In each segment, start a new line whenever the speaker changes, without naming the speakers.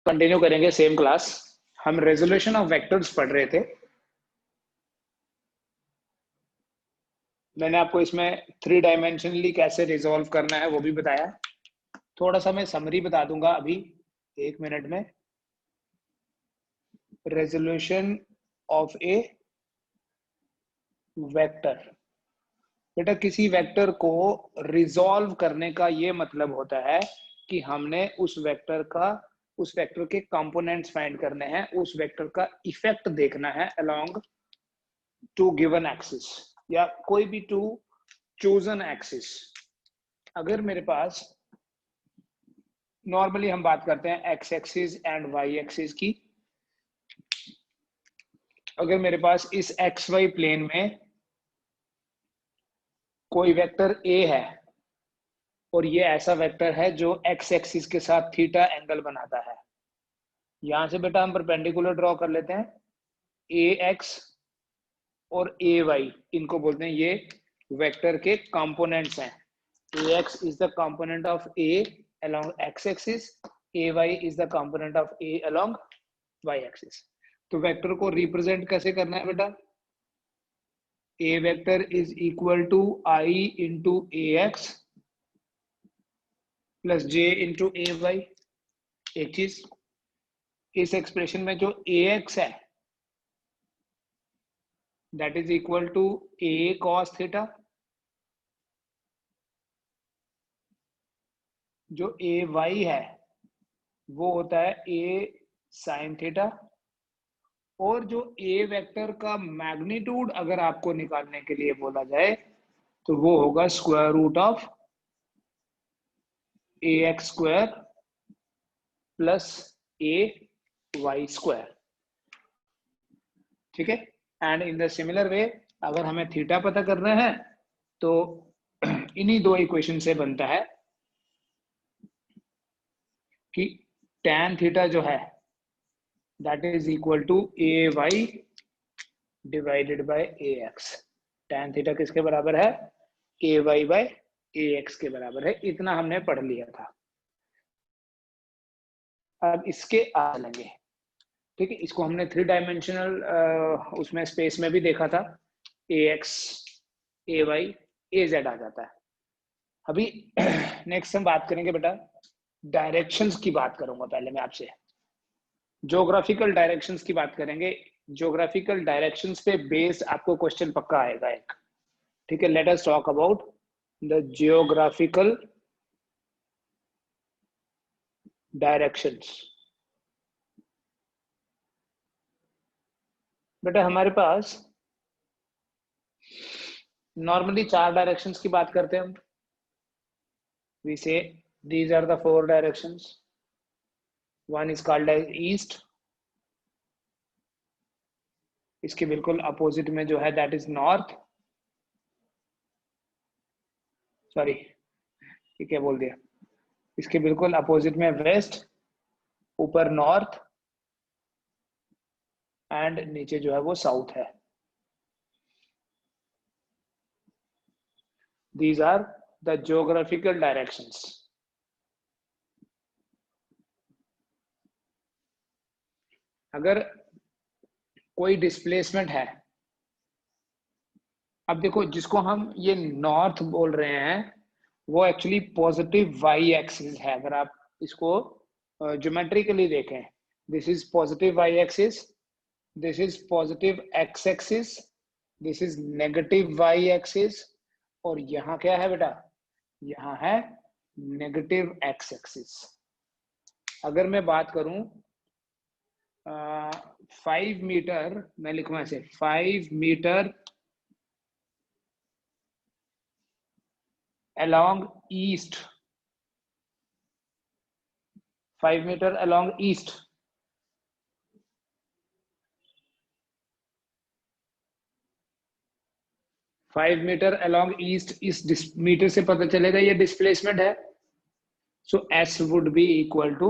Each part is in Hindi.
कंटिन्यू करेंगे सेम क्लास। हम रेजोल्यूशन ऑफ वेक्टर्स पढ़ रहे थे। मैंने आपको इसमें 3 डायमेंशनली कैसे रिजॉल्व करना है वो भी बताया। थोड़ा सा मैं समरी बता दूंगा अभी 1 मिनट में। रेजोल्यूशन ऑफ ए वेक्टर, बेटा किसी वेक्टर को रिजॉल्व करने का ये मतलब होता है कि हमने उस वेक्टर के कंपोनेंट्स फाइंड करने हैं, उस वेक्टर का इफेक्ट देखना है अलोंग टू गिवन एक्सिस या कोई भी टू चोजन एक्सिस। अगर मेरे पास नॉर्मली हम बात करते हैं X axis and Y axis की, अगर मेरे पास इस एक्स वाई प्लेन में कोई वेक्टर ए है और ये ऐसा वेक्टर है जो एक्स एक्सिस के साथ थीटा एंगल बनाता है, यहां से बेटा हम परपेंडिकुलर ड्रॉ कर लेते हैं। ए एक्स और ए वाई, इनको बोलते हैं ये वेक्टर के कंपोनेंट्स हैं। A X is the component of A along x axis, ay is the component of a along y axis। तो वेक्टर को रिप्रेजेंट कैसे करना है बेटा? a vector is equal to i into A X plus j into A Y. एक चीज, इस एक्सप्रेशन में जो ए एक्स है that is equal to a cos theta, जो ए वाई है वो होता है a sin थीटा, और जो ए वेक्टर का मैग्नीट्यूड अगर आपको निकालने के लिए बोला जाए तो वो होगा square root of A X square plus A Y square. ठीक है। And in the similar way अगर हमें थीटा पता करना है तो इन्हीं 2 इक्वेशन से बनता है कि tan थीटा जो है that is equal to A Y divided by A X. tan theta किसके बराबर है? A Y by A X के बराबर है। इतना हमने पढ़ लिया था। अब इसके आ लेंगे। ठीक है, इसको हमने 3 डायमेंशनल उसमें स्पेस में भी देखा था। ए एक्स ए वाई ए जेड आ जाता है। अभी नेक्स्ट हम बात करेंगे बेटा डायरेक्शंस की बात करूंगा। पहले मैं आपसे ज्योग्राफिकल डायरेक्शंस की बात करेंगे। ज्योग्राफिकल डायरेक्शंस पे बेस आपको क्वेश्चन पक्का आएगा एक। ठीक है, let us talk about the geographical directions. बेटा हमारे पास नॉर्मली 4 डायरेक्शंस की बात करते हैं हम। वी से these are the 4 directions. One is called as east, इसके बिल्कुल अपोजिट में जो है दैट इज नॉर्थ। सॉरी, ये क्या बोल दिया, इसके बिल्कुल अपोजिट में वेस्ट, ऊपर नॉर्थ एंड नीचे जो है वो साउथ है। These are the geographical directions. अगर कोई डिस्प्लेसमेंट है, अब देखो जिसको हम ये नॉर्थ बोल रहे हैं वो एक्चुअली पॉजिटिव वाई एक्सिस है। अगर आप इसको ज्योमेट्रिकली देखें, this is positive Y axis, this is positive X axis, this is negative Y axis, और यहाँ क्या है बेटा? यहाँ है नेगेटिव एक्स एक्सिस। अगर मैं बात करूं 5 मीटर, मैं लिखूंगा ऐसे 5 metre along east, 5 metre along east, five metre along east, इस मीटर से पता चलेगा ये डिस्प्लेसमेंट है। So S would be equal to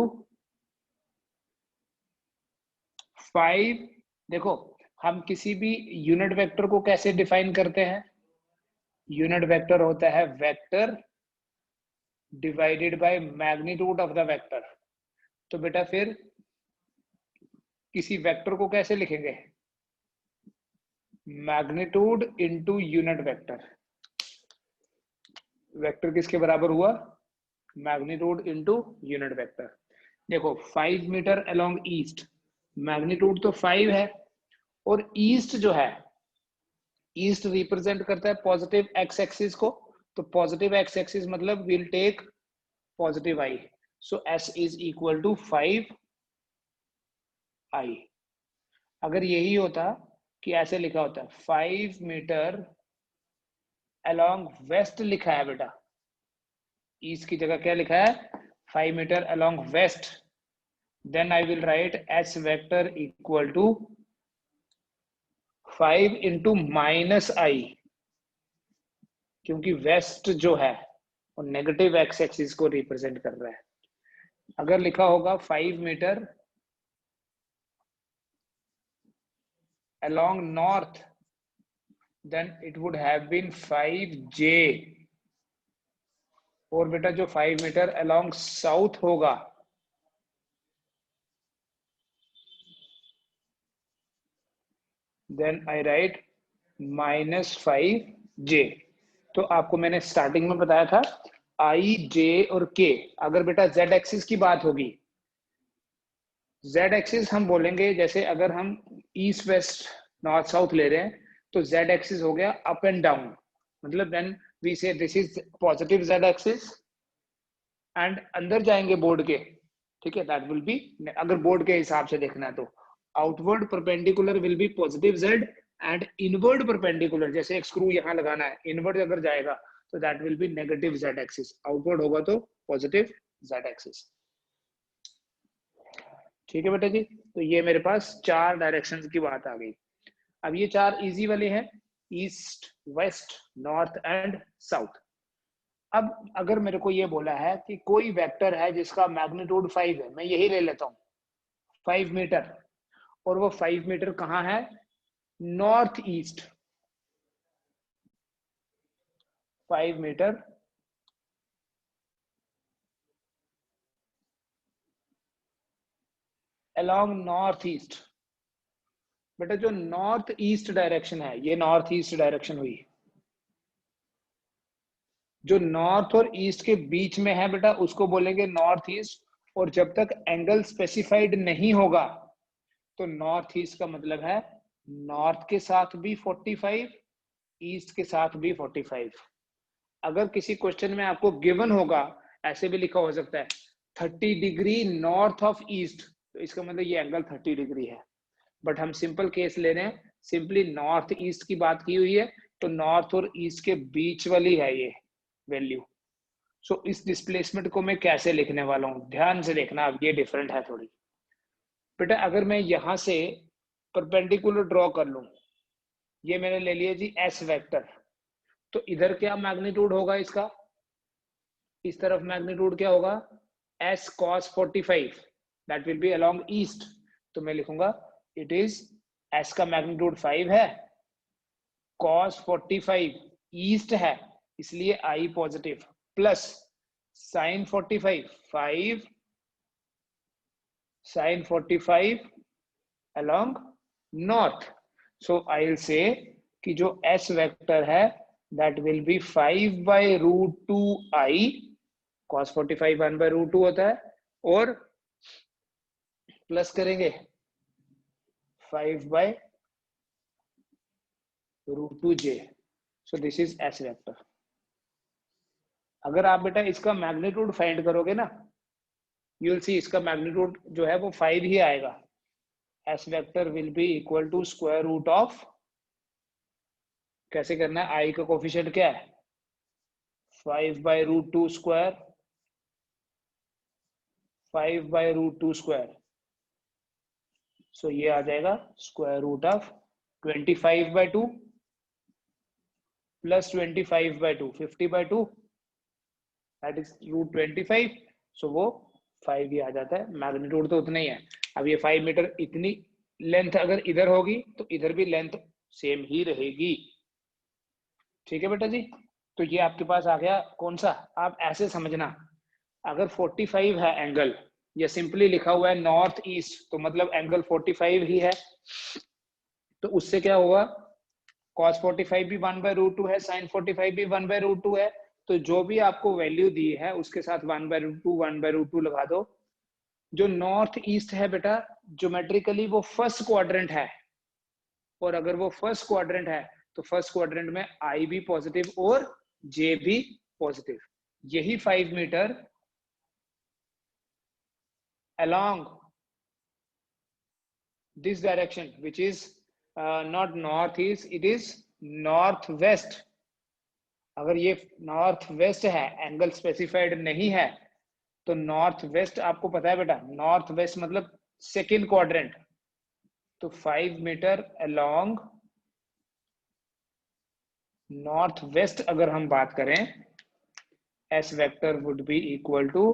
5। देखो हम किसी भी यूनिट वेक्टर को कैसे डिफाइन करते हैं? यूनिट वेक्टर होता है vector divided by magnitude of the vector. तो बेटा फिर किसी वेक्टर को कैसे लिखेंगे? Magnitude into unit vector. Vector किसके बराबर हुआ? Magnitude into unit vector. देखो 5 मीटर अलोंग ईस्ट, मैग्नीट्यूड तो 5 है, और ईस्ट जो है, ईस्ट रिप्रेजेंट करता है पॉजिटिव एक्स एक्सिस को, तो पॉजिटिव एक्स एक्सिस मतलब will take positive I, so S is equal to 5 I. अगर यही होता कि ऐसे लिखा होता 5 मीटर अलोंग वेस्ट लिखा है बेटा, ईस्ट की जगह क्या लिखा है? 5 metre along west, then I will write S vector equal to 5 into minus I, क्योंकि वेस्ट जो है वो नेगेटिव एक्स एक्सिस को रिप्रेजेंट कर रहा है। अगर लिखा होगा 5 metre along north, then it would have been 5j, और बेटा जो 5 मीटर along south होगा, then I write -5j। तो आपको मैंने स्टार्टिंग में बताया था i, j और k। अगर बेटा z एक्सिस की बात होगी, z एक्सिस हम बोलेंगे, जैसे अगर हम ईस्ट वेस्ट नॉर्थ साउथ ले रहे हैं तो z एक्सिस हो गया अप एंड डाउन, मतलब देन वी से this is positive z axis, and अंदर जाएंगे बोर्ड के, ठीक है, दैट विल बी, अगर बोर्ड के हिसाब से देखना है तो outward perpendicular will be positive z, and inward perpendicular, जैसे एक स्क्रू यहां लगाना है, इनवर्ड अगर जाएगा तो that will be negative z axis, outward होगा तो पॉजिटिव z एक्सिस। ठीक है बेटा जी, तो ये मेरे पास 4 डायरेक्शंस की बात आ गई। अब ये 4 इजी वाले हैं, east, west, north and south. अब अगर मेरे को ये बोला है कि कोई वेक्टर है जिसका मैग्नीट्यूड 5 है, मैं यही ले लेता हूँ 5 मीटर, और वो 5 मीटर कहाँ है? North east. 5 metre along north east. बेटा जो नॉर्थ ईस्ट डायरेक्शन है, ये नॉर्थ ईस्ट डायरेक्शन हुई, जो नॉर्थ और ईस्ट के बीच में है बेटा उसको बोलेंगे नॉर्थ ईस्ट, और जब तक एंगल स्पेसिफाइड नहीं होगा तो नॉर्थ ईस्ट का मतलब है नॉर्थ के साथ भी 45, ईस्ट के साथ भी 45। अगर किसी क्वेश्चन में आपको गिवन होगा, ऐसे भी लिखा हो सकता है 30 डिग्री नॉर्थ ऑफ ईस्ट, तो इसका मतलब ये एंगल 30 डिग्री है, बट हम सिंपल केस ले रहे हैं, सिंपली नॉर्थ ईस्ट की बात की हुई है, तो नॉर्थ और ईस्ट के बीच वाली है ये वैल्यू। सो इस डिस्प्लेसमेंट को मैं कैसे लिखने वाला हूँ, ध्यान से देखना, अब ये डिफरेंट है थोड़ी। बेटा अगर मैं यहां से परपेंडिकुलर ड्रॉ कर लूं, ये मैंने ले लिया जी एस वेक्टर, तो इधर क्या मैग्नीट्यूड होगा इसका? इस तरफ मैग्नीट्यूड क्या होगा? S cos 45, that will be along east, तो मैं लिखूंगा इट इज, एस का मैग्नीट्यूड 5 है, कॉस 45 ईस्ट है इसलिए आई positive, plus sign 45 5 sin 45 along north, so I'll say कि जो s वेक्टर है that will be 5 by root 2 I, cos 45 1 by root 2 होता है, और प्लस करेंगे 5 by root 2 j, so this is s vector. अगर आप बेटा इसका मैग्नीट्यूड फाइंड करोगे ना, यू विल सी इसका मैग्नीट्यूड जो है वो 5 ही आएगा, s vector will be equal to square root of, कैसे करना है, i का कोफिशिएंट क्या है? 5 by root 2 square, 5 by root 2 स्क्वायर, सो ये आ जाएगा square root of 25 by 2 plus 25 by 2, 50 by 2, that is root 25, so वो 5 ही आ जाता है, मैग्नीट्यूड तो उतना ही है। अब ये 5 मीटर, इतनी लेंथ अगर इधर होगी तो इधर भी लेंथ सेम ही रहेगी। ठीक है बेटा जी, तो ये आपके पास आ गया कौन सा, आप ऐसे समझना, अगर 45 है एंगल, या सिंपली लिखा हुआ है नॉर्थ ईस्ट, तो मतलब एंगल 45 ही है। तो उससे क्या होगा, cos 45 भी 1/√2 है, sin 45 भी 1/√2 है। तो जो भी आपको वैल्यू दी है उसके साथ 1/√2 लगा दो। जो नॉर्थ ईस्ट है बेटा, ज्योमेट्रिकली वो फर्स्ट क्वाड्रेंट है, और अगर वो फर्स्ट क्वाड्रेंट है तो फर्स्ट क्वाड्रेंट में आई भी पॉजिटिव और जे भी पॉजिटिव। यही 5 metre along this direction, which is not northeast, it is northwest। अगर ये नॉर्थ वेस्ट है, एंगल स्पेसिफाइड नहीं है, तो नॉर्थ वेस्ट आपको पता है बेटा, नॉर्थ वेस्ट मतलब सेकेंड क्वाड्रेंट। तो 5 मीटर अलोंग नॉर्थ वेस्ट अगर हम बात करें, S vector would be equal to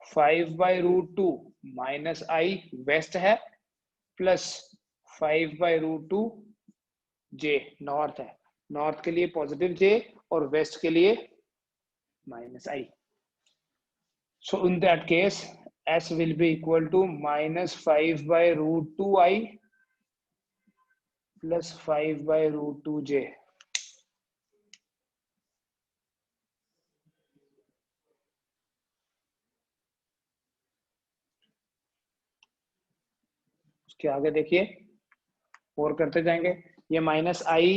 5/√2 minus I west है, प्लस 5/√2 जे नॉर्थ है। नॉर्थ के लिए पॉजिटिव जे और वेस्ट के लिए minus I. So in that case, S will be equal to minus 5/√2 I plus 5/√2 J। उसके आगे देखिए और करते जाएंगे। ये माइनस आई,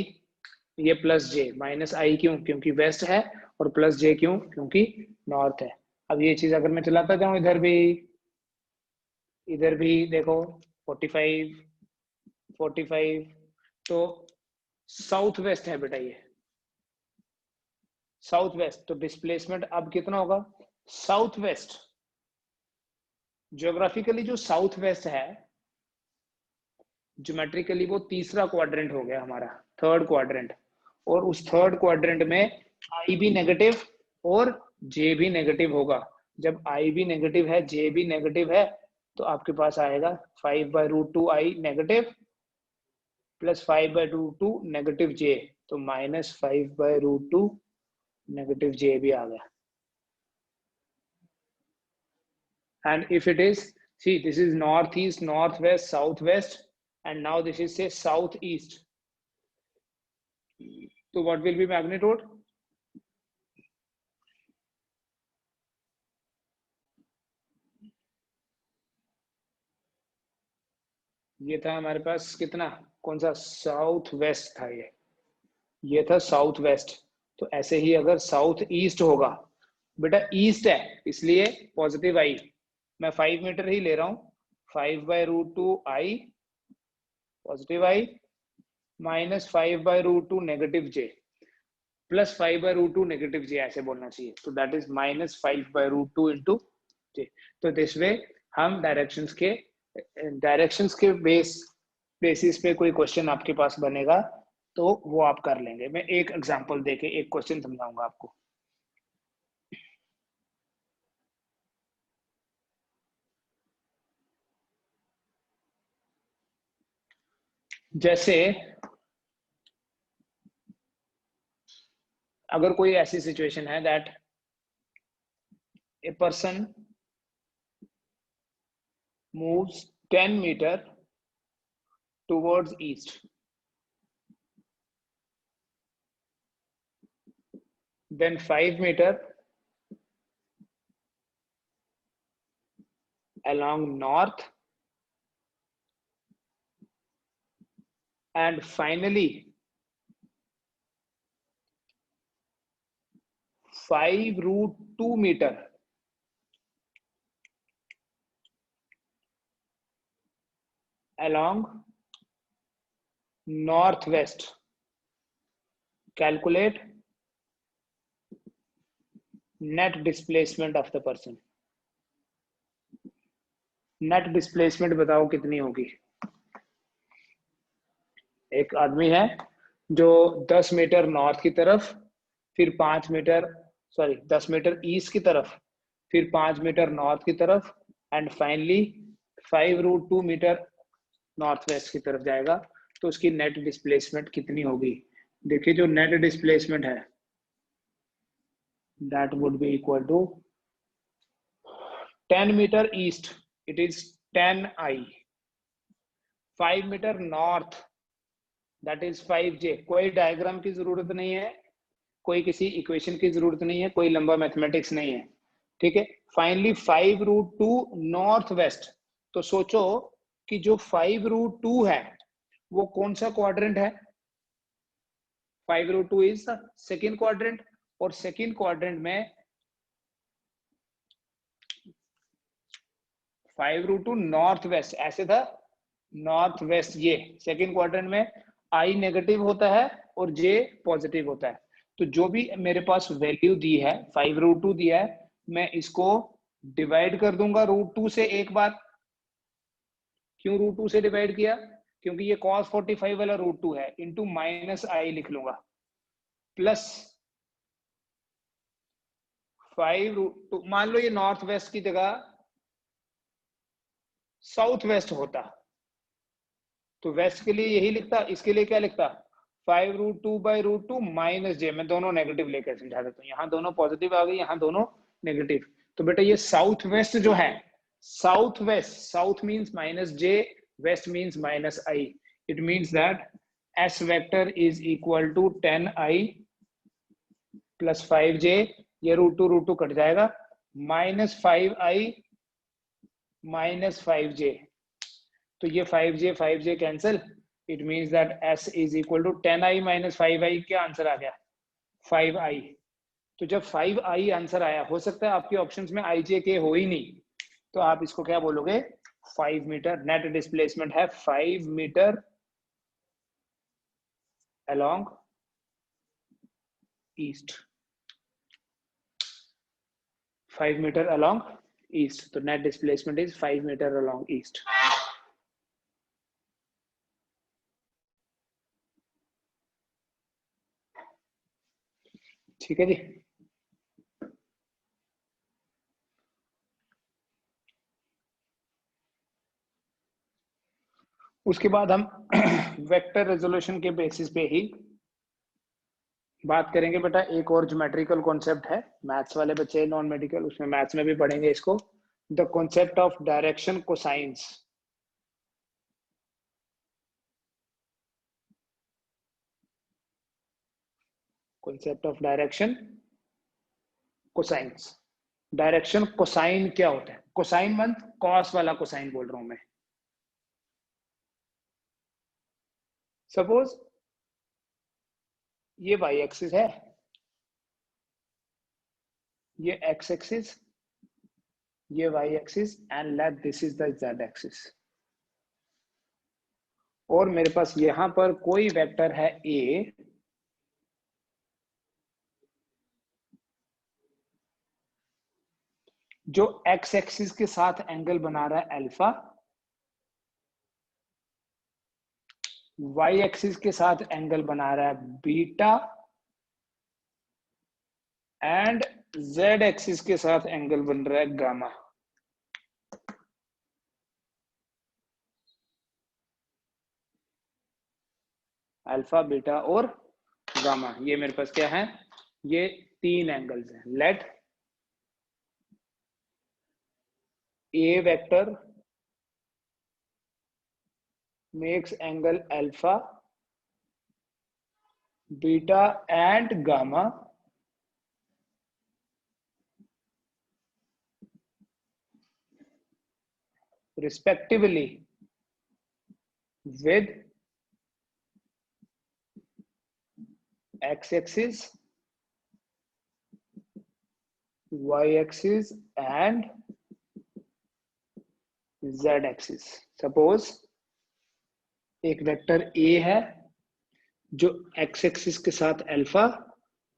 ये प्लस जे। माइनस आई क्यों? क्योंकि वेस्ट है, और प्लस जे क्यों? क्योंकि नॉर्थ है। अब ये चीज अगर मैं चलाता जाऊं इधर भी देखो 45 45, तो साउथ वेस्ट है बेटा, ये साउथ वेस्ट। तो डिस्प्लेसमेंट अब कितना होगा? साउथ वेस्ट, ज्योग्राफिकली जो साउथ वेस्ट है, ज्योमेट्रिकली वो तीसरा क्वाड्रेंट हो गया हमारा, थर्ड क्वाड्रेंट। और उस थर्ड क्वाड्रेंट में आई भी नेगेटिव और जे भी नेगेटिव होगा। जब आई भी नेगेटिव है, जे भी नेगेटिव है, तो आपके पास आएगा 5/√2 आई नेगेटिव प्लस 5/√2 नेगेटिव जे, तो माइनस 5/√2 नेगेटिव जे भी आ गया। And if it is, see, this is northeast, northwest, southwest, and now this is say southeast. So what will be magnitude? ये था हमारे पास कितना, कौन सा? साउथ वेस्ट था ये था साउथ वेस्ट। तो ऐसे ही अगर साउथ ईस्ट होगा, बेटा ईस्ट है इसलिए पॉजिटिव आई, मैं 5 मीटर ही ले रहा हूं, 5/√2 आई पॉजिटिव आई माइनस 5/√2 नेगेटिव जे प्लस 5/√2 नेगेटिव जे, ऐसे बोलना चाहिए। तो दैट इज माइनस 5/√2 इंटू जे। तो दिस वे हम डायरेक्शंस के बेसिस पे कोई क्वेश्चन आपके पास बनेगा तो वो आप कर लेंगे। मैं एक एग्जांपल देके एक क्वेश्चन समझाऊंगा आपको। जैसे अगर कोई ऐसी सिचुएशन है that a person moves 10 metre towards east, then 5 meter along north, and finally 5/√2 meter along northwest. Calculate net displacement of the person. Net displacement बताओ कितनी होगी? एक आदमी है जो 10 मीटर नॉर्थ की तरफ, फिर 5 मीटर 10 मीटर ईस्ट की तरफ, फिर 5 मीटर नॉर्थ की तरफ, and finally 5/√2 metre north west की तरफ जाएगा। तो उसकी नेट डिस्प्लेसमेंट कितनी होगी? देखिए जो नेट डिस्प्लेसमेंट है that would be equal to 10 metre east it is 10i, 5 metre north that is 5j। कोई डायग्राम की जरूरत नहीं है, कोई किसी इक्वेशन की जरूरत नहीं है, कोई लंबा मैथमेटिक्स नहीं है, ठीक है। Finally 5√2 north west. तो सोचो कि जो 5√2 है वो कौन सा क्वाड्रेंट है? 5√2 इज सेकेंड क्वाड्रेंट, और सेकेंड क्वाड्रेंट में 5√2 नॉर्थ वेस्ट ऐसे था, नॉर्थ वेस्ट ये सेकेंड क्वाड्रेंट में आई नेगेटिव होता है और जे पॉजिटिव होता है। तो जो भी मेरे पास वैल्यू दी है 5√2 दिया है, मैं इसको डिवाइड कर दूंगा √2 से एक बार। क्यों √2 से डिवाइड किया? क्योंकि ये cos 45 वाला √2 है, इंटू -i लिख लूंगा, प्लस 5√2। मान लो ये नॉर्थ वेस्ट की जगह साउथ वेस्ट होता तो वेस्ट के लिए यही लिखता, इसके लिए क्या लिखता? 5√2/√2 -j। मैं दोनों नेगेटिव लेकर समझा देता हूँ, यहाँ दोनों पॉजिटिव आ गई, यहाँ दोनों नेगेटिव। तो बेटा ये साउथ वेस्ट जो है, south west, south means -j, west means -i। It means that s vector is equal to 10i plus 5j, ये √2 कट जाएगा, -5i -5j। तो ये 5j cancel, it means that s is equal to 10i - 5i। क्या आंसर आ गया? 5i। तो जब 5i आंसर आया, हो सकता है आपके ऑप्शंस में ijk हो ही नहीं, तो आप इसको क्या बोलोगे? 5 मीटर। नेट डिस्प्लेसमेंट है 5 metre along east, 5 metre along east. तो net displacement is 5 metre along east. ठीक है जी। उसके बाद हम वेक्टर रेजोल्यूशन के बेसिस पे ही बात करेंगे बेटा। एक और ज्योमेट्रिकल कॉन्सेप्ट है, मैथ्स वाले बच्चे नॉन मेडिकल, उसमें मैथ्स में भी पढ़ेंगे इसको, the concept of direction cosines. Concept of direction cosines. Direction cosine क्या होता है? कोसाइन मंथ कॉस वाला कोसाइन बोल रहा हूं मैं। सपोज ये वाई एक्सिस है, ये एक्स एक्सिस, ये Y axis, and let this is the Z axis. और मेरे पास यहां पर कोई वेक्टर है ए, जो एक्स एक्सिस के साथ एंगल बना रहा है अल्फा, वाई एक्सिस के साथ एंगल बना रहा है बीटा, एंड जेड एक्सिस के साथ एंगल बन रहा है गामा। अल्फा, बीटा और गामा, ये मेरे पास क्या है? ये तीन एंगल्स हैं। Late A vector makes angle alpha, beta and gamma respectively with x-axis, y-axis and z-axis। Suppose एक वेक्टर ए है जो एक्स एक्सिस के साथ अल्फा,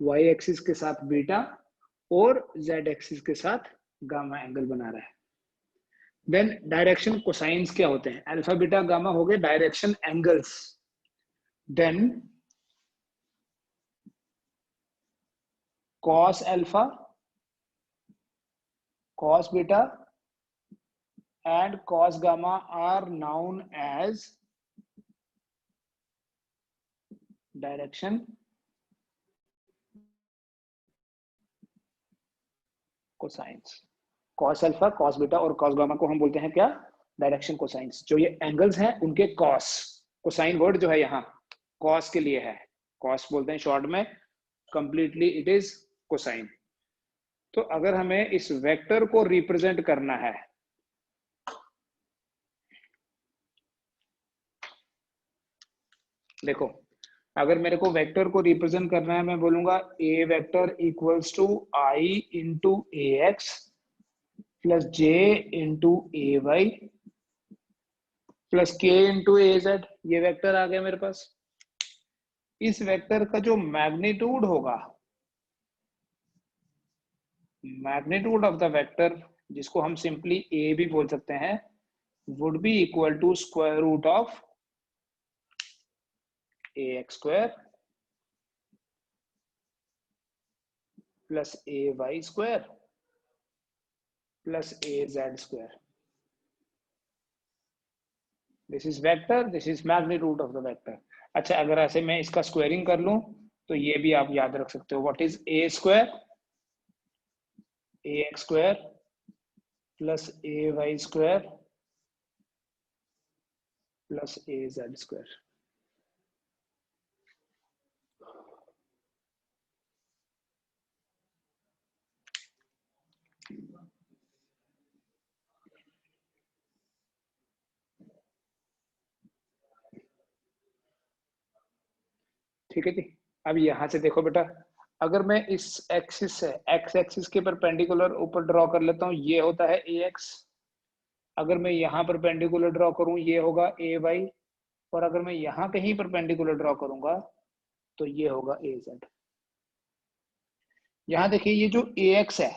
वाई एक्सिस के साथ बीटा और जेड एक्सिस के साथ गामा एंगल बना रहा है। देन डायरेक्शन कोसाइंस क्या होते हैं? अल्फा बीटा गामा हो गए direction angles. Then cos alpha, cos beta and cos gamma are known as direction cosines। Cos alpha, cos beta और कॉस गामा को हम बोलते हैं क्या? Direction cosines. जो ये एंगल्स हैं उनके कॉस, कोसाइन वर्ड जो है यहाँ कॉस के लिए है, कॉस बोलते हैं शॉर्ट में, कंप्लीटली इट इज कोसाइन। तो अगर हमें इस वेक्टर को रिप्रेजेंट करना है, देखो अगर मेरे को वेक्टर को रिप्रेजेंट करना है, मैं बोलूंगा A vector equals to I into A X plus J into A Y plus K into A Z. ये वेक्टर आ गया मेरे पास। इस वेक्टर का जो मैग्नीट्यूड होगा, मैग्नीट्यूड ऑफ द वेक्टर, जिसको हम सिंपली ए भी बोल सकते हैं, would be equal to square root of A X square plus A Y square plus A Z square. This is vector, this is magnitude of the vector. अच्छा, अगर ऐसे मैं इसका स्क्वायरिंग कर लूं तो ये भी आप याद रख सकते हो, what is A square, A X square plus A Y square plus A Z square. ठीक है जी। अब यहां से देखो बेटा, अगर मैं इस एक्सिस से, एक्स एक्सिस के परपेंडिकुलर ऊपर ड्रॉ कर लेता हूँ, ये होता है ए एक्स। अगर मैं यहाँ परपेंडिकुलर ड्रॉ करूँ, ये होगा ए वाई। और अगर मैं यहाँ कहीं परपेंडिकुलर ड्रॉ करूंगा तो ये होगा ए जेड। यहाँ देखिए, ये जो ए एक्स है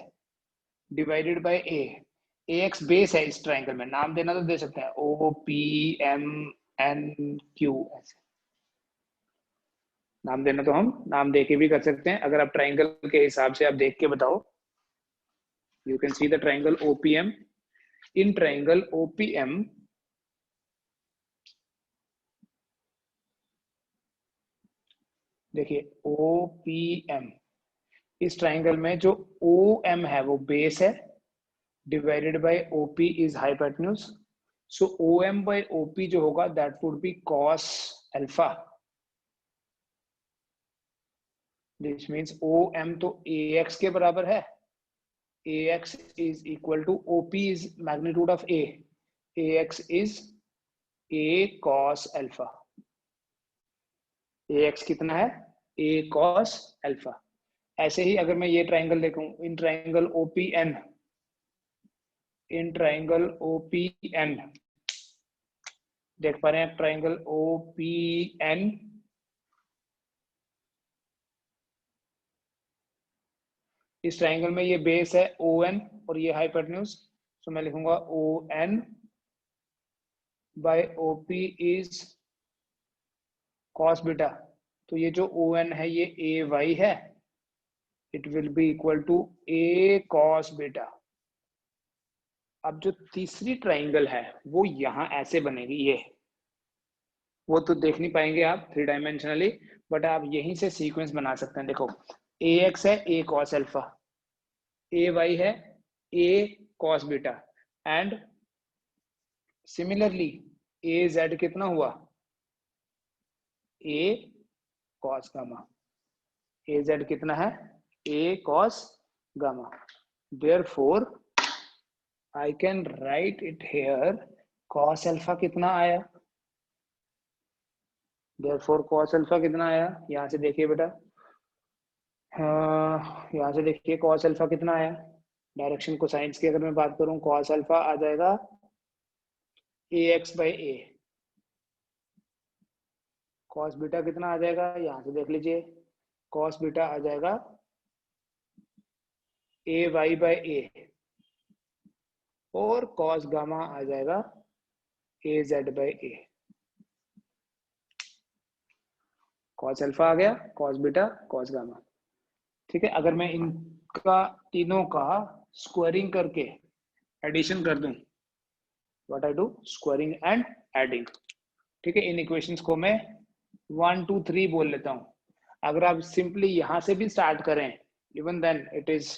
divided by A x base है इस ट्राइंगल में। नाम देना तो दे सकते हैं, O P M N Q, ऐसे नाम देना तो हम नाम दे के भी कर सकते हैं। अगर आप ट्राइंगल के हिसाब से आप देख के बताओ, you can see the triangle OPM. In triangle OPM देखिए, ओपीएम, इस ट्राइंगल में जो ओ एम है वो बेस है, divided by OP is hypotenuse. So O M by OP जो होगा that would be cos alpha. This means O M तो ए एक्स के बराबर है, A X is equal to OP is magnitude of A X is A cos alpha. A X कितना है? A cos alpha. ऐसे ही अगर मैं ये ट्राइंगल देखूं, in triangle OPN, in triangle OPN देख पा रहे हैं, ट्राइंगल ओपीएन, इस ट्राइंगल में ये बेस है ओ एन और ये हाइपोटेन्यूज। तो मैं लिखूंगा O N by OP is cos beta. तो ये जो ओ एन है ये ए वाई है, it will be equal to A cos beta. अब जो तीसरी ट्राइंगल है वो यहां ऐसे बनेगी, ये वो तो देख नहीं पाएंगे आप थ्री डायमेंशनली, बट आप यहीं से सीक्वेंस बना सकते हैं। देखो, ए एक्स है A cos alpha, A Y है A cos beta, and similarly A Z कितना हुआ? A cos gamma. A Z कितना है? A cos gamma. Therefore I can write it here, cos alpha कितना आया? देयरफॉर कॉस अल्फा कितना आया? यहां से देखिए बेटा, यहाँ से देखिए कॉस अल्फा कितना आया। डायरेक्शन कोसाइंस की अगर मैं बात करूं, कॉस अल्फा आ जाएगा A X by A. Cos beta कितना आ जाएगा? यहाँ से देख लीजिए, कॉस बीटा आ जाएगा ए वाई बाई ए, और कॉस गामा आ जाएगा A Z by A. Cos alpha आ गया, कॉस बीटा, कॉस गामा। ठीक है, अगर मैं इनका तीनों का स्क्वायरिंग करके एडिशन कर दूं, what I do, squaring and adding. ठीक है, इन इक्वेशंस को मैं 1 2 3 बोल लेता हूं। अगर आप सिंपली यहां से भी स्टार्ट करें, even then it is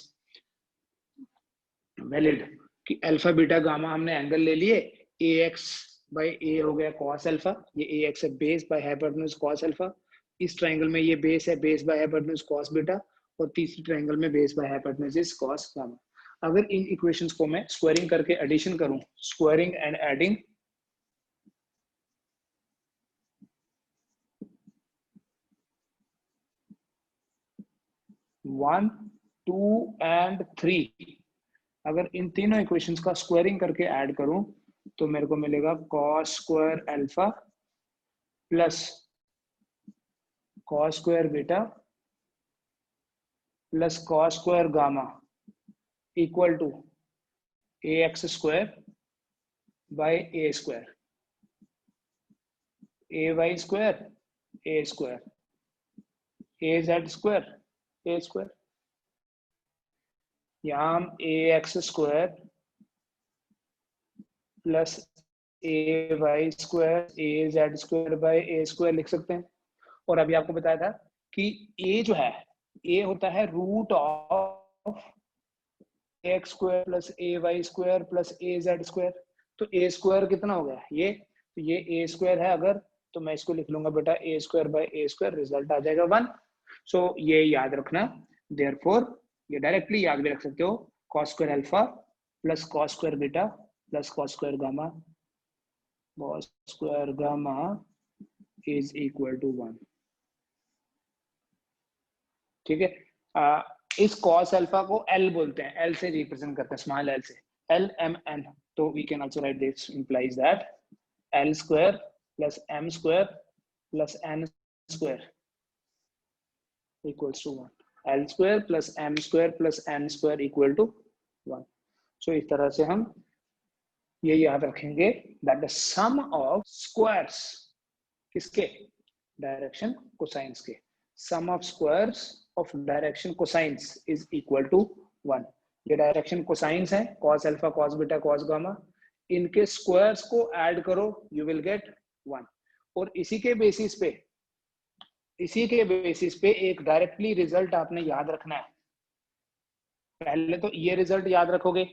valid कि अल्फा बीटा गामा हमने एंगल ले लिए, ए एक्स बाई ए हो गया कॉस अल्फा, ये ए एक्स है base by hypotenuse cos alpha, इस ट्राइंगल में ये बेस है base by hypotenuse cos beta, और तीसरी ट्राइंगल में base by hypotenuse is cos gamma. अगर इन इक्वेशंस को मैं स्क्वायरिंग करके एडिशन करूं, स्क्वायरिंग एंड एडिंग, 1, 2 and 3, अगर इन तीनों इक्वेशंस का स्क्वायरिंग करके ऐड करूं तो मेरे को मिलेगा cos square alpha plus cos square beta plus cos square gamma equal to A X square by A square, A Y square A square, A Z square A square. यहाँ हम A X square plus A Y square A Z square by A square लिख सकते हैं। और अभी आपको बताया था कि ए जो है, ए होता है root of X square plus A Y square plus A Z square. तो ए स्क्वायर कितना हो गया ये, तो ये ए स्क्वायर है अगर, तो मैं इसको लिख लूंगा बेटा A square by A square, result आ जाएगा 1। सो ये याद रखना, देयरफॉर ये डायरेक्टली याद भी रख सकते हो, cos square alpha plus cos square beta plus cos square gamma, cos square gamma is equal to 1। ठीक है, इस cos अल्फा को L बोलते हैं, L से रिप्रेजेंट करते हैं, स्मॉल L से, L M N। तो we can also write this implies that L square plus M square plus N square equals to 1, L square plus M square plus N square equal to 1। So इस तरह से हम ये याद रखेंगे that the sum of squares, किसके, डायरेक्शन कोसाइंस के, sum of squares of direction cosines is equal to 1। ये डायरेक्शन कोसाइंस है, cos alpha cos beta cos gamma, इनके स्क्वायर्स को ऐड करो यू विल गेट 1। और इसी के बेसिस पे एक डायरेक्टली रिजल्ट आपने याद रखना है। पहले तो ये रिजल्ट याद रखोगे,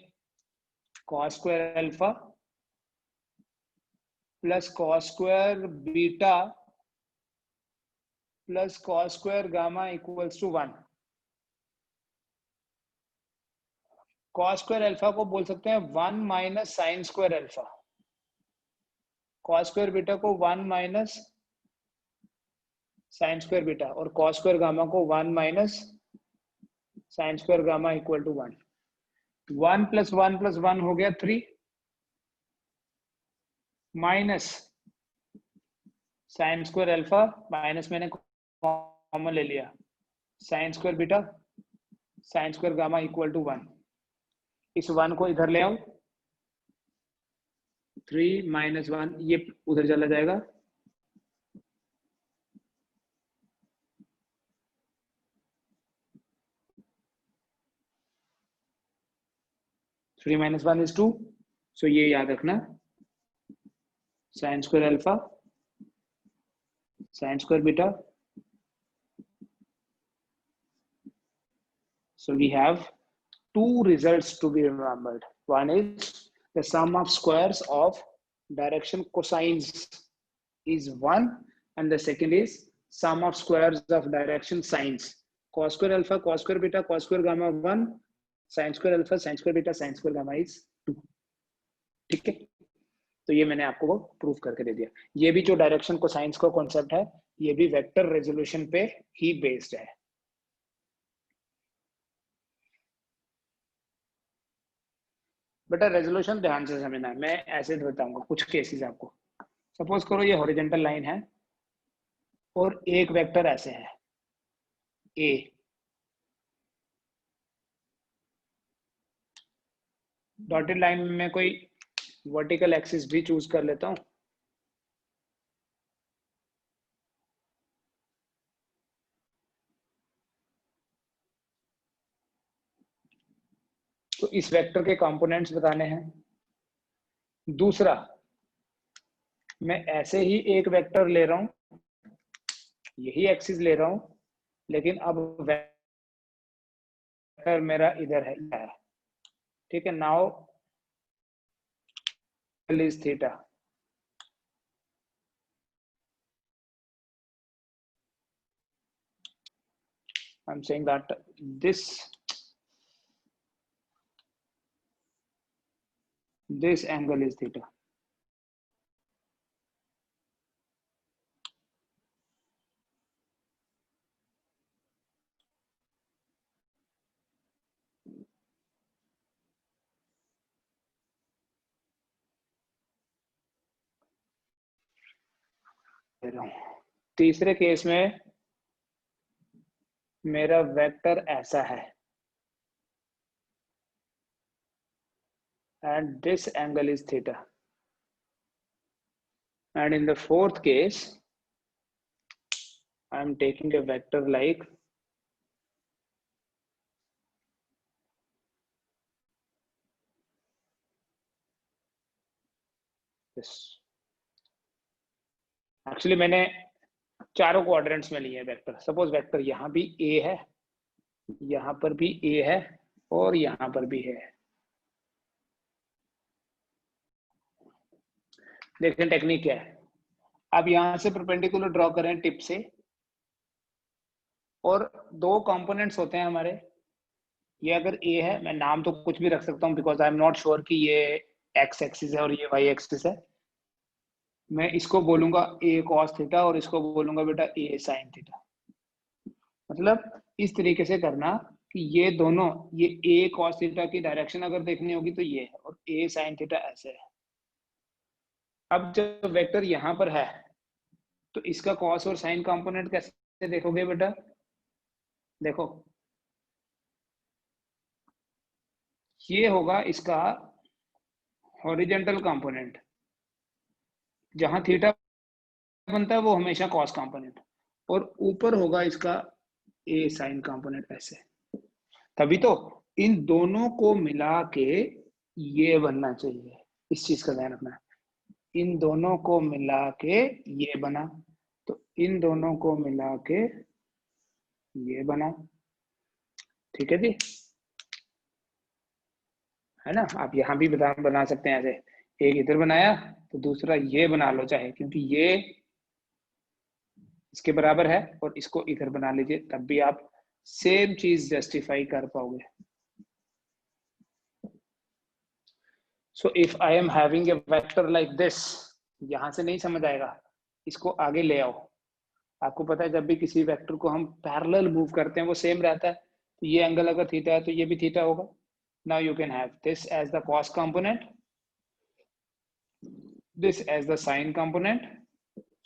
cos square alpha plus cos square beta plus cos square gamma equals to 1। cos square alpha को बोल सकते हैं 1 minus sine square alpha, cos square beta को 1 माइनस साइन स्क्वायर बीटा, और cos स्क्वायर गामा को 1 minus sine square gamma equal to 1। 1 plus 1 plus 1 हो गया 3 minus sine square alpha, minus मैंने कॉमन ले लिया, sine square beta sine square gamma equal to 1। इस 1 को इधर ले आओ, 3 माइनस 1 ये उधर चला जाएगा, थ्री माइनस 1 इज 2। सो ये याद रखना, sign square alpha sign square beta, so we have two results to be remembered. One is the sum of squares of direction cosines is 1, and the second is sum of squares of direction sines. Cos square alpha cos square beta cos square gamma 1, sin square alpha sin square beta sin square gamma is 2। ठीक है, तो ये मैंने आपको प्रूफ करके दे दिया। ये भी जो डायरेक्शन कोसाइंस का कॉन्सेप्ट है, ये भी वेक्टर रेजोल्यूशन पे ही बेस्ड है। बेटा रेजोल्यूशन ध्यान से समझना है, मैं ऐसे बताऊंगा कुछ केसेस आपको। सपोज करो ये हॉरिजॉन्टल लाइन है और एक वेक्टर ऐसे है ए, डॉटेड लाइन में मैं कोई वर्टिकल एक्सिस भी चूज कर लेता हूं, तो इस वेक्टर के कंपोनेंट्स बताने हैं। दूसरा, मैं ऐसे ही एक वेक्टर ले रहा हूं, यही एक्सिस ले रहा हूं, लेकिन अब वेक्टर मेरा इधर है। ठीक है, now is theta. I'm saying that this angle is theta. तीसरे केस में मेरा वेक्टर ऐसा है and this angle is theta, and in the fourth case I'm taking a vector like this. Actually मैंने चारों क्वाड्रेंट्स में लिए वेक्टर. सपोज वेक्टर यहाँ भी ए है, यहाँ पर भी ए है और यहाँ पर भी है. देखें टेक्निक क्या है. अब यहाँ से परपेंडिकुलर ड्रॉ करें टिप से, और दो कंपोनेंट्स होते हैं हमारे. ये अगर ए है, मैं नाम तो कुछ भी रख सकता हूँ because I am not sure कि ये एक्स एक्सिस है और ये वाई एक्सिस है. मैं इसको बोलूंगा ए कॉस थीटा और इसको बोलूंगा बेटा ए साइन थीटा. मतलब इस तरीके से करना कि ये दोनों, ये ए कॉस थीटा की डायरेक्शन अगर देखनी होगी तो ये है, और ए साइन थीटा ऐसे है. अब जब वेक्टर यहाँ पर है तो इसका कॉस और साइन कंपोनेंट कैसे देखोगे बेटा. देखो ये होगा इसका हॉरिजेंटल कंपोनेंट. जहां थीटा बनता है वो हमेशा कॉस कंपोनेंट, और ऊपर होगा इसका ए साइन कंपोनेंट ऐसे. तभी तो इन दोनों को मिला के ये बनना चाहिए. इस चीज का ध्यान रखना. इन दोनों को मिला के ये बना, तो इन दोनों को मिला के ये बना. ठीक है जी, है ना. आप यहाँ भी बना सकते हैं ऐसे. एक इधर बनाया तो दूसरा ये बना लो चाहे, क्योंकि ये इसके बराबर है, और इसको इधर बना लीजिए, तब भी आप सेम चीज जस्टिफाई कर पाओगे. So if I am having a vector like this, यहां से नहीं समझ आएगा, इसको आगे ले आओ. आपको पता है जब भी किसी वेक्टर को हम पैरेलल मूव करते हैं वो सेम रहता है. तो ये एंगल अगर थीटा है तो ये भी थीटा होगा. Now you can have this as the cos component, this as the sine component,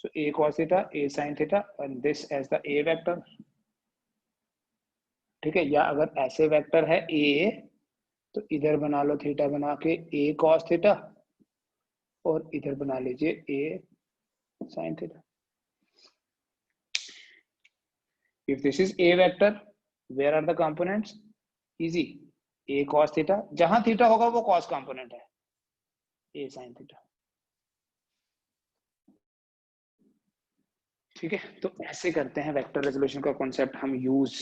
so a cos theta, a sin theta, and this as the a vector. ठीक है. या अगर ऐसे वेक्टर है a, तो इधर बना लो थीटा बना के a cos theta, और इधर बना लीजिए a sin theta. If this is a vector, where are the components? Easy, a cos theta, जहां थीटा होगा वो cos component है, a sin theta. ठीक है. तो ऐसे करते हैं वेक्टर रेजोल्यूशन का कॉन्सेप्ट हम यूज.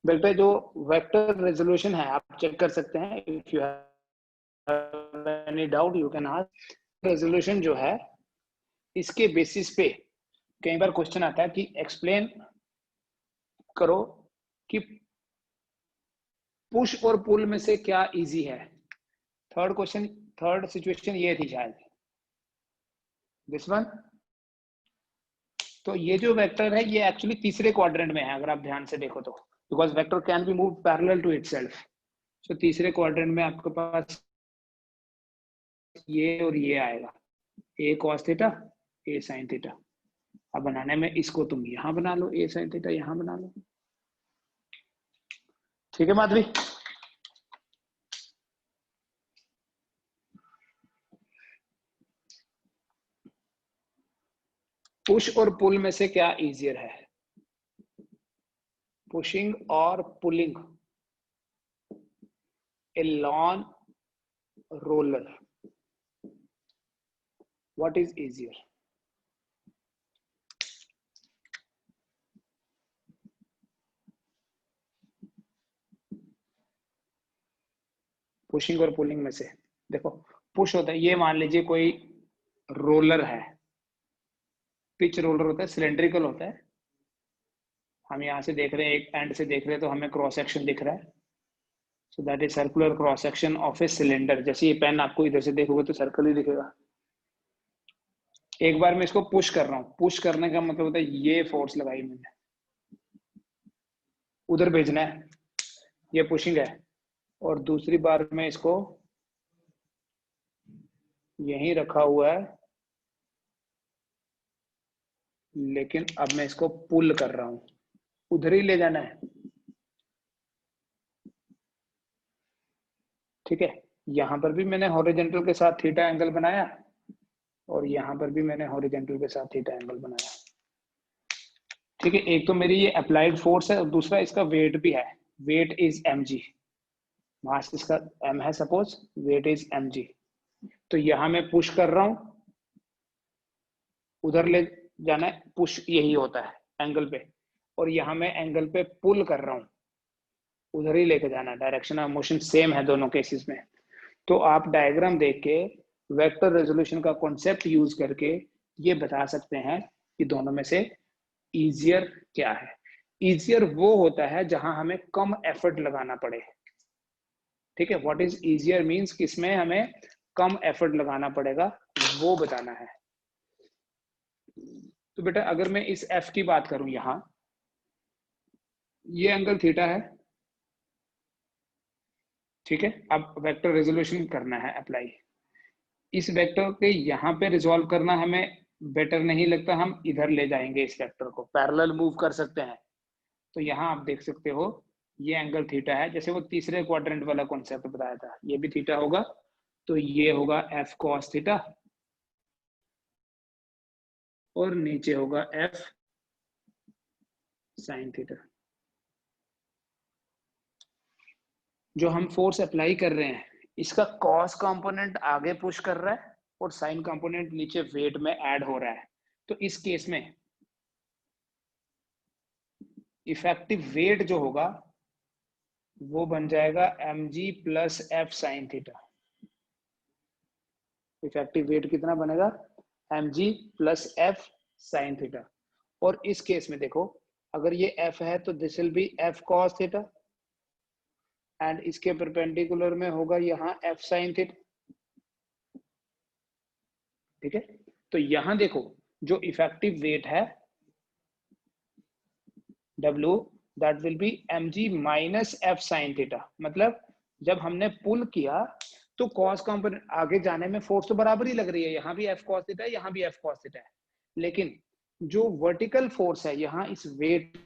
बेटा जो वेक्टर रेजोल्यूशन है आप चेक कर सकते हैं. If you have any doubt you can ask. Resolution जो है इसके बेसिस पे कई बार क्वेश्चन आता है कि एक्सप्लेन करो कि पुश और पुल में से क्या इजी है. थर्ड सिचुएशन ये थी शायद, दिस वन. तो ये जो वेक्टर है ये एक्चुअली तीसरे क्वाड्रेंट में है अगर आप ध्यान से देखो तो, because vector can be move parallel to itself. So तीसरे क्वाड्रेंट में आपके पास ये और ये आएगा, A cos theta, A sine theta. अब बनाने में इसको तुम यहां बना लो, ए साइन थीटा यहां बना लो. ठीक है माधवी. पुश और पुल में से क्या इजियर है, पुशिंग और pulling a lawn roller, what is easier. Pushing और पुलिंग में से देखो, पुश होता है, ये मान लीजिए कोई रोलर है, पिच रोलर होता है, सिलेंड्रिकल होता है। हम यहाँ से देख रहे हैं, एक एंड से देख रहे हैं तो हमें क्रॉस सेक्शन दिख रहा है। So that is circular cross section of a cylinder. जैसे ये पेन आपको इधर से देखोगे तो सर्कल ही दिखेगा। एक बार मैं इसको पुश कर रहा हूँ, पुश करने का मतलब होता है ये फोर्स लगाई मैंने, उधर भेजना है, ये पुशिंग है। और दूसरी बार में इसको यहीं रखा हुआ है, लेकिन अब मैं इसको पुल कर रहा हूं, उधर ही ले जाना है। ठीक है, यहां पर भी मैंने हॉरिजॉन्टल के साथ थीटा एंगल बनाया और यहां पर भी मैंने हॉरिजॉन्टल के साथ थीटा एंगल बनाया। ठीक है, एक तो मेरी ये अप्लाइड फोर्स है और दूसरा इसका वेट भी है। वेट इज mg, मास इसका m है सपोज, वेट इज mg। तो यहां मैं पुश कर रहा हूं, उधर ले जाना है, पुश यही होता है एंगल पे, और यहां मैं एंगल पे पुल कर रहा हूं, उधर ही लेके जाना है। डायरेक्शन ऑफ मोशन सेम है दोनों केसेस में। तो आप डायग्राम देख के वेक्टर रेजोल्यूशन का कॉन्सेप्ट यूज करके ये बता सकते हैं कि दोनों में से इजियर क्या है। इजियर वो होता है जहां हमें कम एफर्ट लगाना पड़े। ठीक है, व्हाट इज इजियर मींस किसमें हमें कम एफर्ट लगाना पड़ेगा, वो बताना है। तो बेटा अगर मैं इस एफ की बात करूं, यहां ये एंगल थीटा है। ठीक है, अब वेक्टर रेजोल्यूशन करना है अप्लाई। इस वेक्टर के यहाँ पे रिजॉल्व करना हमें बेटर नहीं लगता, हम इधर ले जाएंगे, इस वेक्टर को पैरेलल मूव कर सकते हैं। तो यहाँ आप देख सकते हो ये एंगल थीटा है, जैसे वो तीसरे क्वाड्रेंट वाला कॉन्सेप्ट बताया था, ये भी थीटा होगा। तो ये होगा एफ कॉस थीटा और नीचे होगा एफ साइन थीटा। जो हम फोर्स अप्लाई कर रहे हैं, इसका कॉस कंपोनेंट आगे पुश कर रहा है और साइन कंपोनेंट नीचे वेट में ऐड हो रहा है। तो इस केस में इफेक्टिव वेट जो होगा वो बन जाएगा mg plus F sine theta. Effective weight कितना बनेगा, mg plus F sine theta. और इस केस में देखो, अगर ये f है तो this will be f cos theta and इसके परपेंडिकुलर में होगा यहाँ f साइन थीटा। ठीक है, तो यहां देखो जो इफेक्टिव वेट है W, that will be mg minus F sine theta. मतलब जब हमने पुल किया तो कॉस कंपोनेंट आगे जाने में फोर्स तो बराबर ही लग रही है, यहाँ भी एफ कॉस थीटा है, यहाँ भी एफ कॉस थीटा है, लेकिन जो वर्टिकल फोर्स है यहाँ इस वेट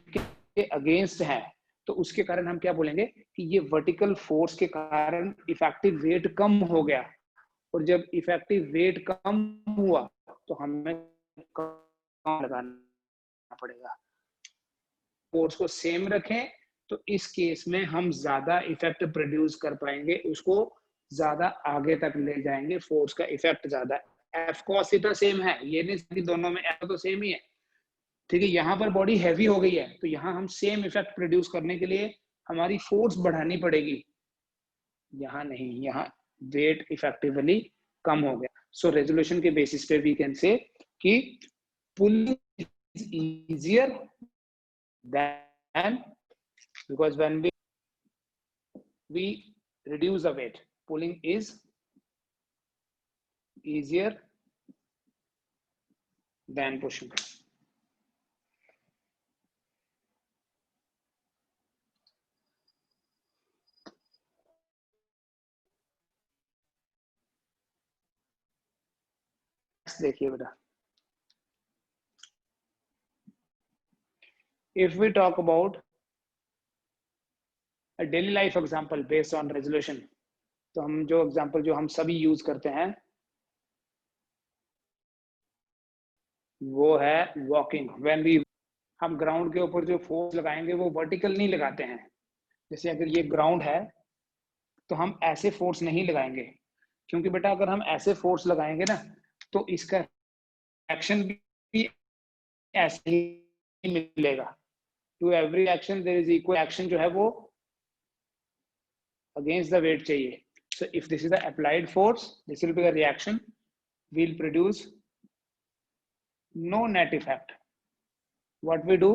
के अगेंस्ट है, तो उसके कारण हम क्या बोलेंगे कि ये वर्टिकल फोर्स के कारण इफेक्टिव वेट कम हो गया। और जब इफेक्टिव वेट कम हुआ तो हमें कम लगाना पड़ेगा। फोर्स को सेम रखें तो इस केस में हम ज्यादा इफेक्ट प्रोड्यूस कर पाएंगे, उसको ज्यादा आगे तक ले जाएंगे, फोर्स का इफेक्ट ज्यादा। एफ कॉस थीटा सेम है, ये नहीं कि दोनों में एफ तो सेम ही है। ठीक है, यहाँ पर बॉडी हैवी हो गई है तो यहाँ हम सेम इफेक्ट प्रोड्यूस करने के लिए हमारी फोर्स बढ़ानी पड़ेगी, यहाँ नहीं, यहाँ वेट इफेक्टिवली कम हो गया। सो रेजोल्यूशन के बेसिस पे वी कैन से कि pulling is easier than, because when we reduce the weight, pulling is easier than pushing. देखिए बेटा, if we talk about a daily life example based on resolution, तो हम जो एग्जांपल जो हम सभी यूज करते हैं वो है वॉकिंग। व्हेन वी, हम ग्राउंड के ऊपर जो फोर्स लगाएंगे वो वर्टिकल नहीं लगाते हैं। जैसे अगर ये ग्राउंड है तो हम ऐसे फोर्स नहीं लगाएंगे, क्योंकि बेटा अगर हम ऐसे फोर्स लगाएंगे ना तो इसका एक्शन भी ऐसे ही मिलेगा। To every action there is equal action, जो है वो अगेंस्ट द वेट चाहिए। So if this is the applied force, this will be the reaction, will produce no net effect. What we do,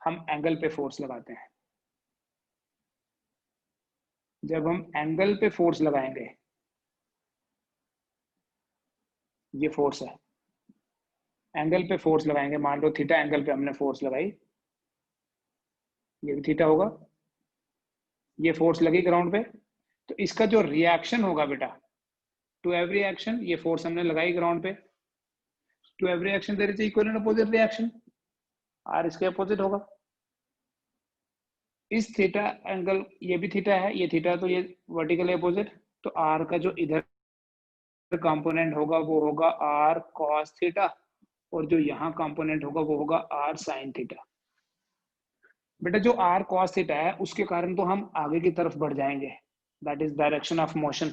हम एंगल पे फोर्स लगाते हैं. जब हम एंगल पे फोर्स लगाएंगे, ये फोर्स है, एंगल पे फोर्स लगाएंगे, मान लो थीटा एंगल पे हमने फोर्स लगाई, ये भी थीटा होगा, ये फोर्स लगी ग्राउंड पे, तो इसका जो रिएक्शन होगा बेटा, टू एवरी एक्शन, ये फोर्स हमने लगाई ग्राउंड पे, to every action there is equal and opposite reaction, or इसके अपोजिट होगा. इस थीटा एंगल, ये भी थीटा है, ये थीटा, तो ये वर्टिकल अपोजिट, तो आर का जो इधर कंपोनेंट होगा वो होगा आर कॉस थीटा, और जो यहाँ कंपोनेंट होगा वो होगा आर साइन थीटा. बेटा जो आर कॉस थीटा है उसके कारण तो हम आगे की तरफ बढ़ जाएंगे, that is direction of motion.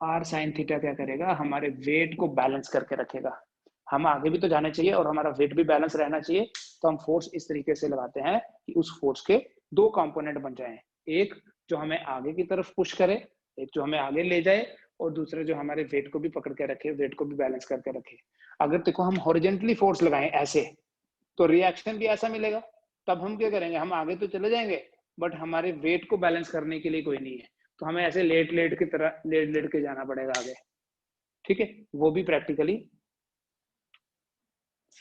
Or sine theta क्या करेगा, हमारे वेट को बैलेंस करके रखेगा. हम आगे भी तो जाना चाहिए और हमारा वेट भी बैलेंस रहना चाहिए, तो हम फोर्स इस तरीके से लगाते हैं कि उस फोर्स के दो कंपोनेंट बन जाएं, एक जो हमें आगे की तरफ पुश करे, एक जो हमें आगे ले जाए, और दूसरा जो हमारे वेट को भी पकड़ के रखे, वेट को भी बैलेंस करके रखे. अगर देखो हम हॉरिजेंटली फोर्स लगाएं ऐसे, तो रिएक्शन भी ऐसा मिलेगा. तब हम क्या करेंगे, हम आगे तो चले जाएंगे बट हमारे वेट को बैलेंस करने के लिए कोई नहीं है, तो हमें ऐसे लेट लेट की तरह लेट लेट के जाना पड़ेगा आगे. ठीक है, वो भी प्रैक्टिकली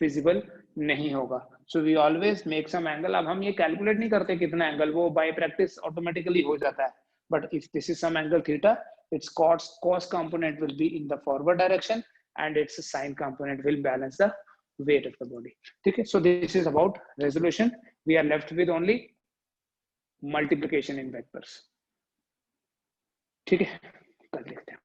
फिजिबल नहीं होगा. So we always make some angle. अब हम ये कैलकुलेट नहीं करते कितना एंगल, वो बाय प्रैक्टिस ऑटोमेटिकली हो जाता है. But if this is some angle theta, its cos component will be in the forward direction and its sine component will balance the weight of the body. Okay, so this is about resolution. We are left with only multiplication in vectors. ठीक है, कर लेते हैं.